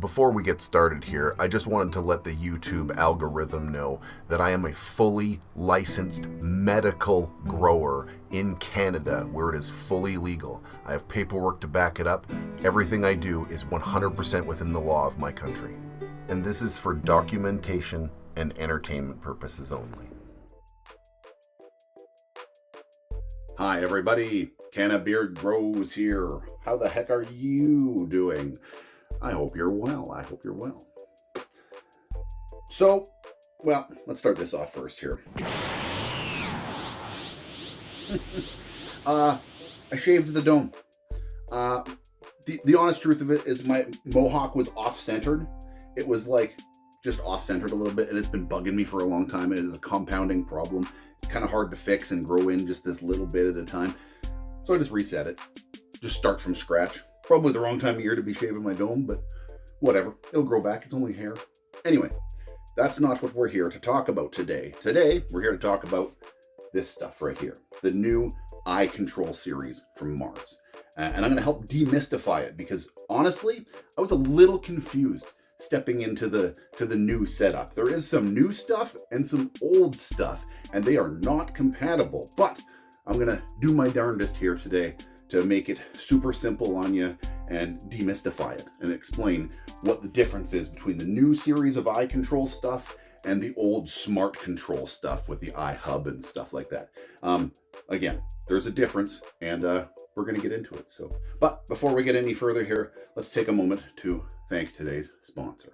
Before we get started here, I just wanted to let the YouTube algorithm know that I am a fully licensed medical grower in Canada, where it is fully legal. I have paperwork to back it up. Everything I do is 100% within the law of my country. And this is for documentation and entertainment purposes only. Hi everybody, CANNABEARD Grows here. How the heck are you doing? I hope you're well. So, well, let's start this off first here. I shaved the dome. The honest truth of it is my mohawk was off-centered. It was like just off-centered a little bit, and it's been bugging me for a long time. It is a compounding problem. It's kind of hard to fix and grow in just this little bit at a time. So I just reset it. Just start from scratch. Probably the wrong time of year to be shaving my dome, but whatever. It'll grow back. It's only hair. Anyway, that's not what we're here to talk about today. Today, we're here to talk about this stuff right here. The new iControl series from Mars. And I'm going to help demystify it because honestly, I was a little confused stepping into the new setup. There is some new stuff and some old stuff, and they are not compatible. But I'm going to do my darndest here today to make it super simple on you and demystify it and explain what the difference is between the new series of iControl stuff and the old smart control stuff with the iHub and stuff like that. Again, there's a difference, and we're going to get into it. But before we get any further here, let's take a moment to thank today's sponsor.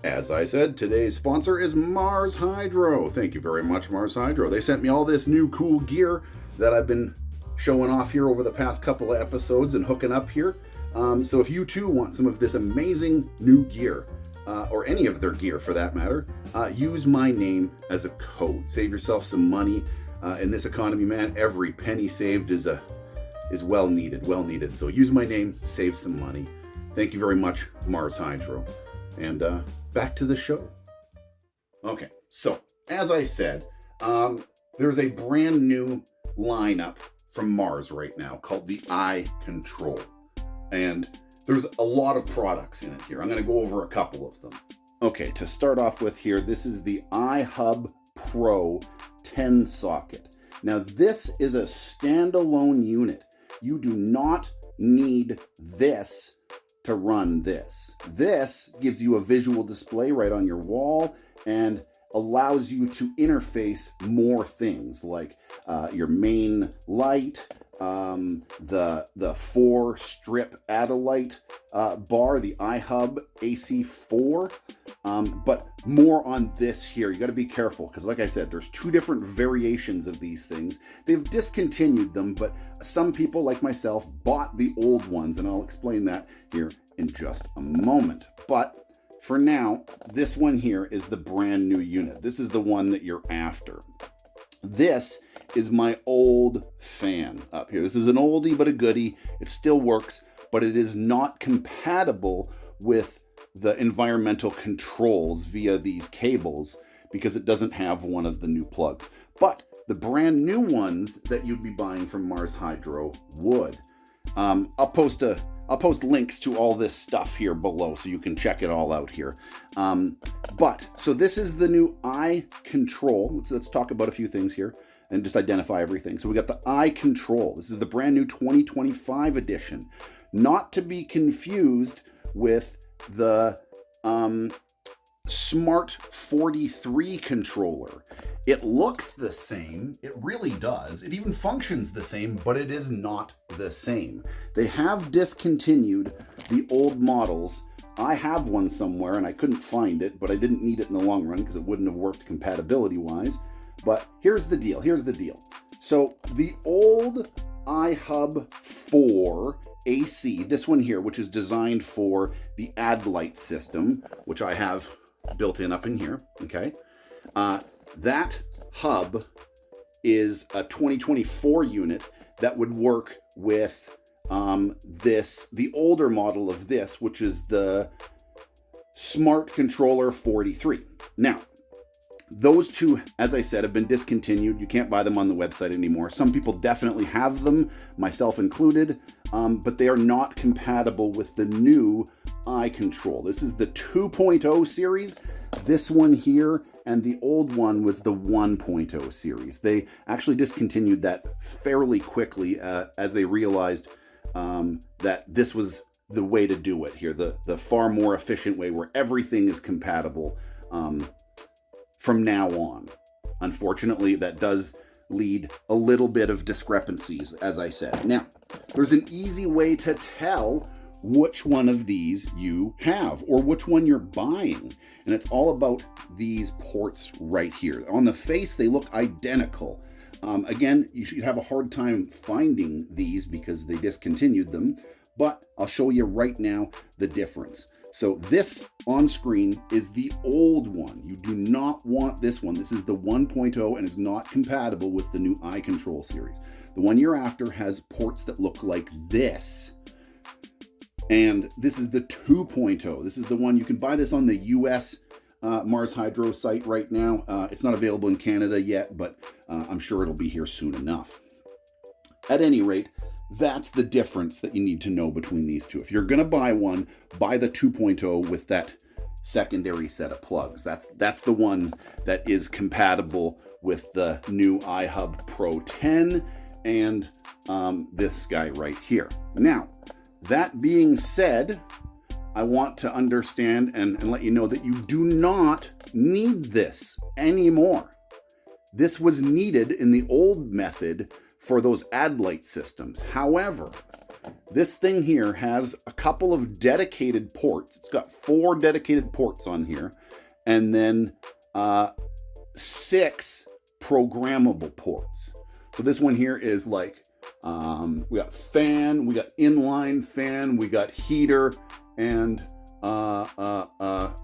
As I said, today's sponsor is MARSHYDRO. Thank you very much, MARSHYDRO. They sent me all this new cool gear that I've been showing off here over the past couple of episodes and hooking up here. So if you too want some of this amazing new gear, or any of their gear for that matter, use my name as a code. Save yourself some money. In this economy, man, every penny saved is well needed. So use my name, save some money. Thank you very much, MARSHYDRO. And back to the show. Okay, so as I said, there's a brand new lineup from Mars right now called the iControl. And there's a lot of products in it here. I'm going to go over a couple of them. Okay, to start off with here, this is the iHubPro 10 socket. Now this is a standalone unit. You do not need this to run this. This gives you a visual display right on your wall and allows you to interface more things like your main light, the 4-strip Adelight bar, the iHub AC4, but more on this here. You got to be careful because, like I said, there's two different variations of these things. They've discontinued them, but some people like myself bought the old ones, and I'll explain that here in just a moment. But for now, this one here is the brand new unit. This is the one that you're after. This is my old fan up here. This is an oldie but a goodie. It still works, but it is not compatible with the environmental controls via these cables because it doesn't have one of the new plugs. But the brand new ones that you'd be buying from MARSHYDRO would. I'll post links to all this stuff here below so you can check it all out here. So this is the new iControl. Let's talk about a few things here and just identify everything. So we got the iControl. This is the brand new 2025 edition. Not to be confused with the Smart 43 controller. It looks the same, it really does. It even functions the same, but it is not the same. They have discontinued the old models. I have one somewhere and I couldn't find it, but I didn't need it in the long run because it wouldn't have worked compatibility-wise. But here's the deal. So the old iHubPro AC, this one here, which is designed for the Adelight system, which I have built in up in here, okay? That hub is a 2024 unit that would work with the older model of this, which is the Smart Controller 43. Now, those two, as I said, have been discontinued. You can't buy them on the website anymore. Some people definitely have them, myself included, but they are not compatible with the new iControl. This is the 2.0 series. This one here and the old one was the 1.0 series. They actually discontinued that fairly quickly as they realized that this was the way to do it here, the far more efficient way where everything is compatible from now on. Unfortunately, that does lead a little bit of discrepancies, as I said. Now, there's an easy way to tell which one of these you have or which one you're buying. And it's all about these ports right here. On the face, they look identical. Again, you should have a hard time finding these because they discontinued them, but I'll show you right now the difference. So this on screen is the old one. You do not want this one. This is the 1.0 and is not compatible with the new iControl series. The one you're after has ports that look like this. And this is the 2.0. This is the one, you can buy this on the US MARSHYDRO site right now. It's not available in Canada yet, but I'm sure it'll be here soon enough. At any rate, that's the difference that you need to know between these two. If you're going to buy one, buy the 2.0 with that secondary set of plugs. That's the one that is compatible with the new iHubPro 10 and this guy right here. Now, that being said, I want to understand and let you know that you do not need this anymore. This was needed in the old method for those ad light systems. However, this thing here has a couple of dedicated ports. It's got 4 dedicated ports on here, and then 6 programmable ports. So this one here is like, we got fan, we got inline fan, we got heater, and and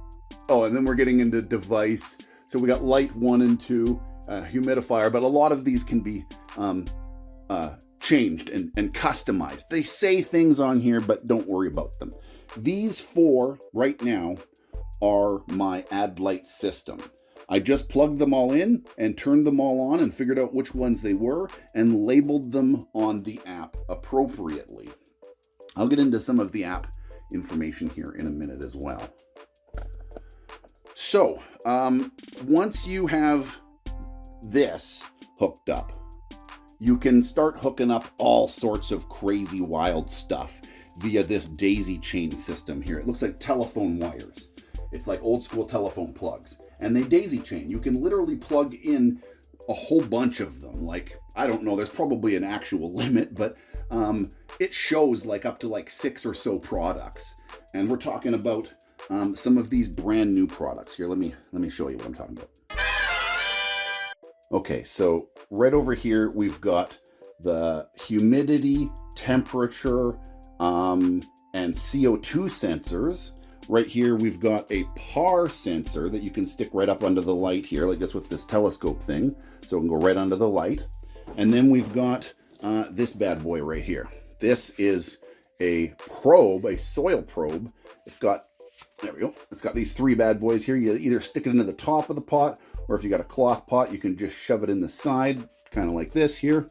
then we're getting into device. So we got light 1 and 2, humidifier, but a lot of these can be changed and customized. They say things on here, but don't worry about them. These 4 right now are my ad light system. I just plugged them all in and turned them all on and figured out which ones they were and labeled them on the app appropriately. I'll get into some of the app information here in a minute as well. So, once you have this hooked up, you can start hooking up all sorts of crazy wild stuff via this daisy chain system here. It looks like telephone wires. It's like old school telephone plugs. And they daisy chain. You can literally plug in a whole bunch of them. Like, I don't know, there's probably an actual limit, but it shows like up to like 6 or so products. And we're talking about some of these brand new products. Here, let me show you what I'm talking about. Okay, so right over here, we've got the humidity, temperature, and CO2 sensors. Right here, we've got a PAR sensor that you can stick right up under the light here, like this with this telescope thing. So it can go right under the light. And then we've got this bad boy right here. This is a probe, a soil probe. It's got, there we go. It's got these 3 bad boys here. You either stick it into the top of the pot, or if you got a cloth pot, you can just shove it in the side, kind of like this here.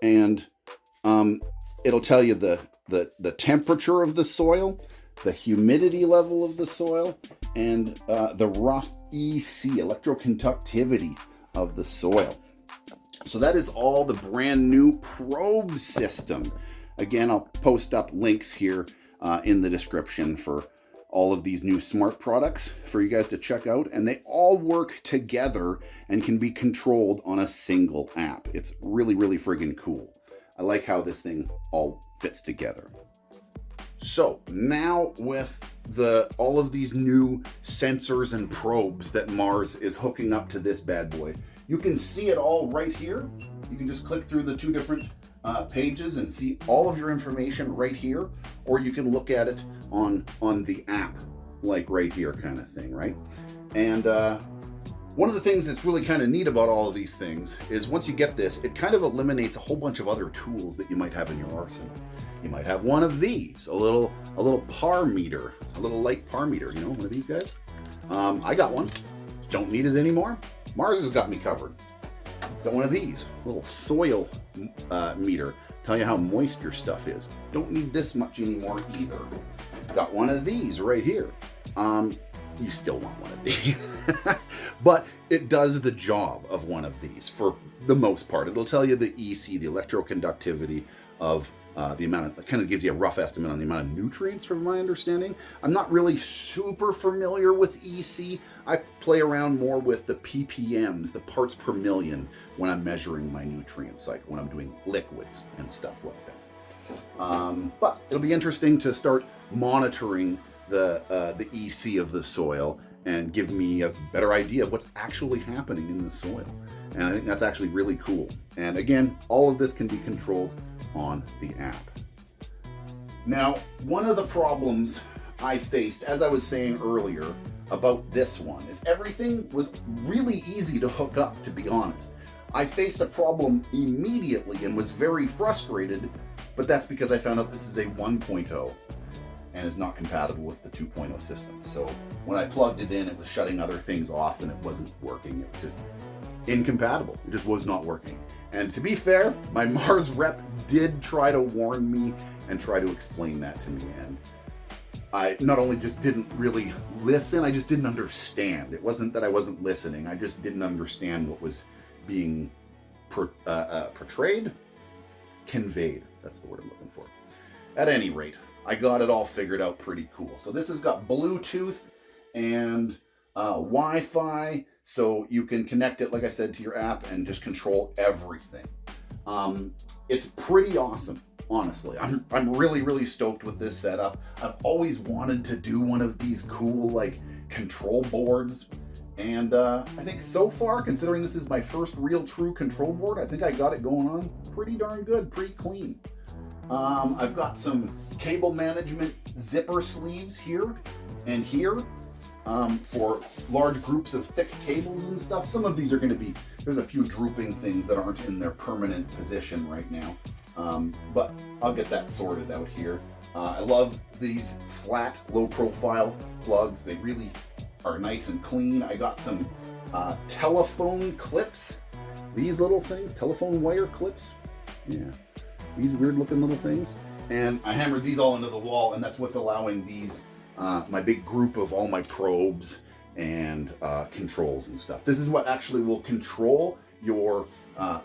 And it'll tell you the temperature of the soil, the humidity level of the soil, and the rough EC, electroconductivity of the soil. So that is all the brand new probe system. Again, I'll post up links here in the description for all of these new smart products for you guys to check out, and they all work together and can be controlled on a single app. It's really, really friggin' cool. I like how this thing all fits together. So now with all of these new sensors and probes that Mars is hooking up to this bad boy, you can see it all right here. You can just click through the 2 different pages and see all of your information right here, or you can look at it on the app, like right here kind of thing, right? And one of the things that's really kind of neat about all of these things is once you get this, it kind of eliminates a whole bunch of other tools that you might have in your arsenal. You might have one of these, a little par meter, a little light par meter, you know, one of these guys. I got one, don't need it anymore. Mars has got me covered. Got one of these, little soil meter. Tell you how moist your stuff is. Don't need this much anymore either. Got one of these right here. You still want one of these. But it does the job of one of these for the most part. It'll tell you the EC, the electroconductivity of the amount of, it kind of gives you a rough estimate on the amount of nutrients from my understanding. I'm not really super familiar with EC. I play around more with the ppms, the parts per million, when I'm measuring my nutrients, like when I'm doing liquids and stuff like that. But it'll be interesting to start monitoring the EC of the soil and give me a better idea of what's actually happening in the soil. And I think that's actually really cool. And again, all of this can be controlled on the app. Now, one of the problems I faced, as I was saying earlier about this one, is everything was really easy to hook up, to be honest. I faced a problem immediately and was very frustrated, but that's because I found out this is a 1.0 and is not compatible with the 2.0 system. So when I plugged it in, it was shutting other things off and it wasn't working. It was just incompatible. It just was not working. And to be fair, my Mars rep did try to warn me and try to explain that to me. And I not only just didn't really listen, I just didn't understand. It wasn't that I wasn't listening. I just didn't understand what was being portrayed, conveyed. That's the word I'm looking for. At any rate, I got it all figured out pretty cool. So this has got Bluetooth and Wi-Fi, so you can connect it, like I said, to your app and just control everything. It's pretty awesome, honestly. I'm really, really stoked with this setup. I've always wanted to do one of these cool, like, control boards. And I think so far, considering this is my first real true control board, I think I got it going on pretty darn good, pretty clean. I've got some cable management zipper sleeves here and here for large groups of thick cables and stuff. Some of these are going to be, there's a few drooping things that aren't in their permanent position right now, but I'll get that sorted out here. I love these flat, low profile plugs. They really are nice and clean. I got some telephone clips, these little things, telephone wire clips. Yeah. These weird looking little things, and I hammered these all into the wall, and that's what's allowing these, my big group of all my probes and controls and stuff. This is what actually will control your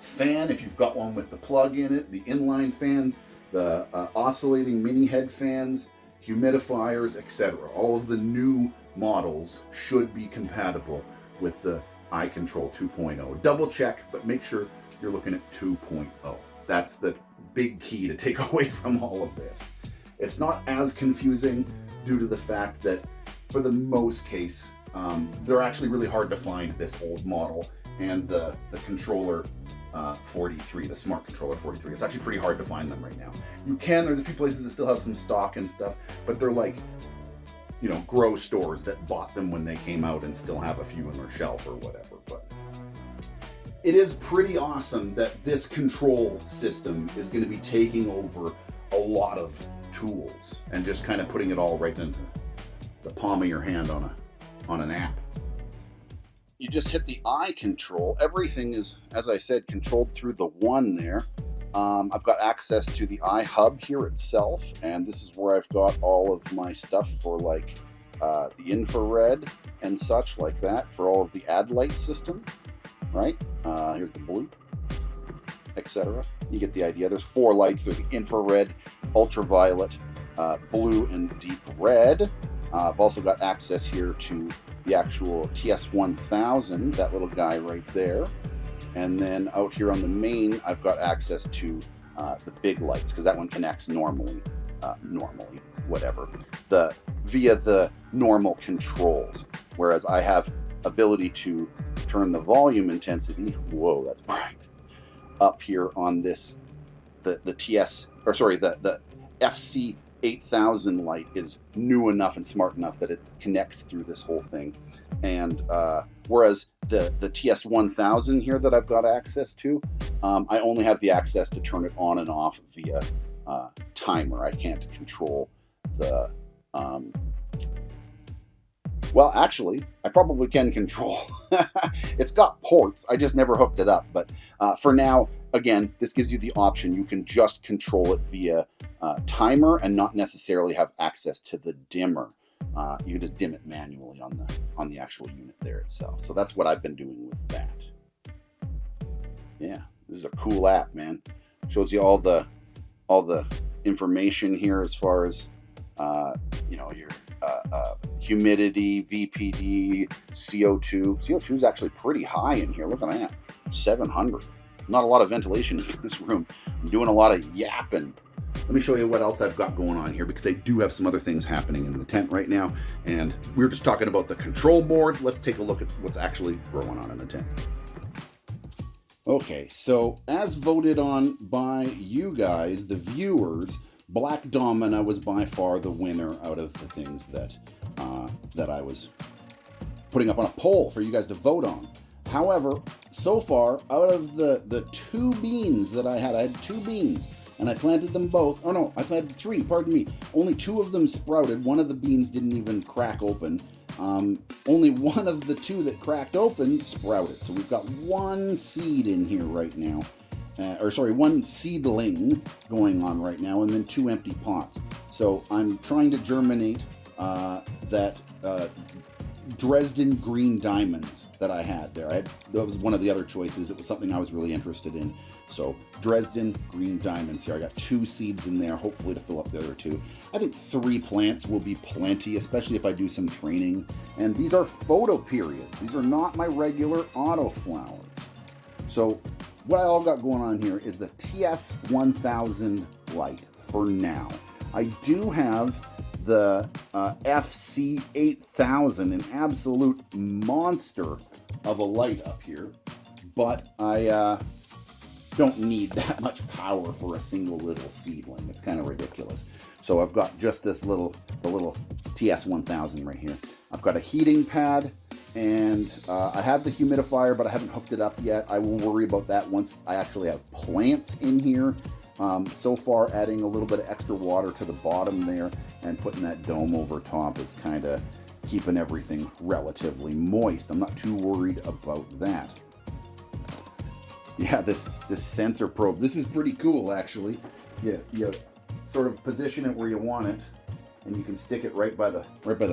fan, if you've got one with the plug in it, the inline fans, the oscillating mini head fans, humidifiers, etc. All of the new models should be compatible with the iControl 2.0. Double check, but make sure you're looking at 2.0. That's the big key to take away from all of this. It's not as confusing due to the fact that for the most case, they're actually really hard to find, this old model and the controller 43, the smart controller 43. It's actually pretty hard to find them right now. You can, there's a few places that still have some stock and stuff, but they're like, you know, grow stores that bought them when they came out and still have a few on their shelf or whatever. But it is pretty awesome that this control system is going to be taking over a lot of tools and just kind of putting it all right into the palm of your hand on an app. You just hit the iControl. Everything is, as I said, controlled through the one there. I've got access to the iHub here itself, and this is where I've got all of my stuff for, like, the infrared and such like that, for all of the ad light system. Right? Here's the blue, etc. You get the idea. There's 4 lights. There's the infrared, ultraviolet, blue, and deep red. I've also got access here to the actual TS1000, that little guy right there. And then out here on the main, I've got access to the big lights, because that one connects normally, whatever, via the normal controls. Whereas I have ability to turn the volume intensity, whoa, that's bright, up here on this, the FC 8000 light is new enough and smart enough that it connects through this whole thing. And whereas the TS1000 here that I've got access to, I only have the access to turn it on and off via timer. I can't control the Well, actually, I probably can control. It's got ports. I just never hooked it up. But for now, again, this gives you the option. You can just control it via timer and not necessarily have access to the dimmer. You can just dim it manually on the actual unit there itself. So that's what I've been doing with that. Yeah, this is a cool app, man. Shows you all the information here as far as you know, your humidity, VPD, CO2. CO2 is actually pretty high in here. Look at that, 700. Not a lot of ventilation in this room. I'm doing a lot of yapping. Let me show you what else I've got going on here, because I do have some other things happening in the tent right now. And we were just talking about the control board. Let's take a look at what's actually going on in the tent. Okay, so as voted on by you guys, the viewers, Black Domina was by far the winner out of the things that that I was putting up on a poll for you guys to vote on. However, so far, out of the 2 beans that I had 2 beans, and I planted them both. Oh no, I planted 3, pardon me. Only 2 of them sprouted. One of the beans didn't even crack open. Only one of the 2 that cracked open sprouted. So we've got 1 seed in here right now. Or sorry, 1 seedling going on right now, and then 2 empty pots. So I'm trying to germinate that Dresden green diamonds that I had there. That was one of the other choices. It was something I was really interested in. So Dresden green diamonds here. I got 2 seeds in there, hopefully to fill up the other 2. I think 3 plants will be plenty, especially if I do some training. And these are photo periods. These are not my regular auto flowers. So what I all got going on here is the TS1000 light for now. I do have the FC8000, an absolute monster of a light up here, but I don't need that much power for a single little seedling. It's kind of ridiculous. So I've got just the little TS1000 right here. I've got a heating pad, and I have the humidifier, but I haven't hooked it up yet. I will worry about that once I actually have plants in here. So far, adding a little bit of extra water to the bottom there and putting that dome over top is kind of keeping everything relatively moist. I'm not too worried about that. Yeah, this sensor probe, this is pretty cool actually. You sort of position it where you want it, and you can stick it right by the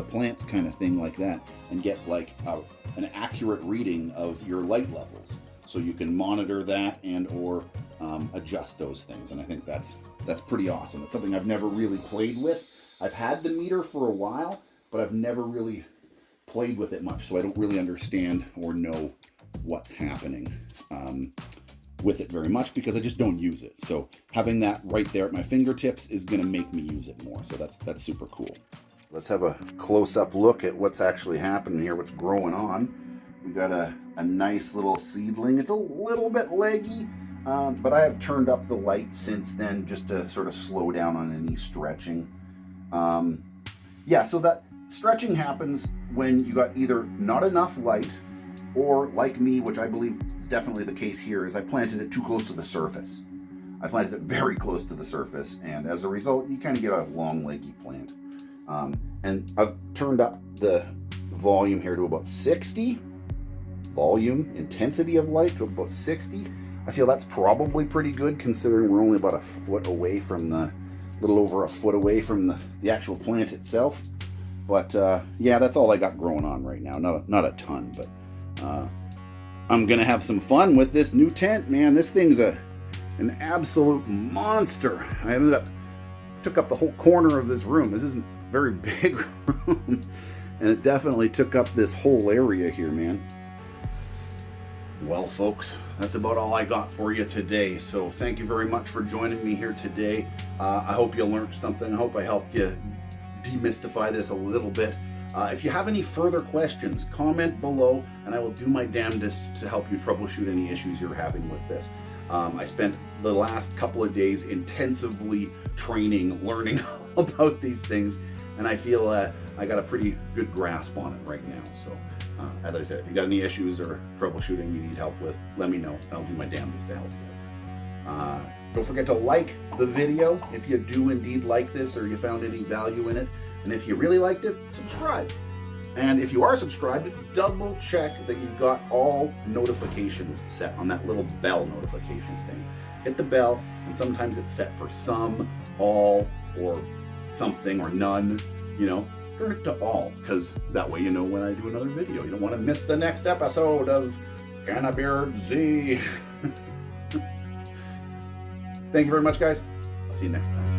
plants, kind of thing like that, and get like an accurate reading of your light levels. So you can monitor that and or adjust those things, and I think that's pretty awesome. It's something I've never really played with. I've had the meter for a while, but I've never really played with it much, so I don't really understand or know what's happening with it very much, because I just don't use it. So having that right there at my fingertips is going to make me use it more. So that's super cool. Let's have a close-up look at what's actually happening here, what's growing on. We got a nice little seedling. It's a little bit leggy, but I have turned up the light since then just to sort of slow down on any stretching. Yeah, so that stretching happens when you got either not enough light, or like me, which I believe is definitely the case here, is I planted it too close to the surface. I planted it very close to the surface, and as a result, you kind of get a long, leggy plant. And I've turned up the volume here to about 60. Volume, intensity of light to about 60. I feel that's probably pretty good, considering we're only about a foot away from little over a foot away from the actual plant itself. But yeah, that's all I got growing on right now. Not a ton, but I'm gonna have some fun with this new tent, man. This thing's an absolute monster. I took up the whole corner of this room. This isn't a very big room, and it definitely took up this whole area here, man. Well, folks, that's about all I got for you today. So thank you very much for joining me here today. I hope you learned something. I hope I helped you demystify this a little bit. If you have any further questions, comment below, and I will do my damnedest to help you troubleshoot any issues you're having with this. I spent the last couple of days intensively training, learning about these things, and I feel I got a pretty good grasp on it right now. So, as I said, if you got any issues or troubleshooting you need help with, let me know, and I'll do my damnedest to help you. Don't forget to like the video if you do indeed like this or you found any value in it. And if you really liked it, subscribe. And if you are subscribed, double check that you've got all notifications set on that little bell notification thing. Hit the bell, and sometimes it's set for some, all, or something, or none, you know. Turn it to all, because that way you know when I do another video. You don't want to miss the next episode of CANNABEARD Z. Thank you very much, guys. I'll see you next time.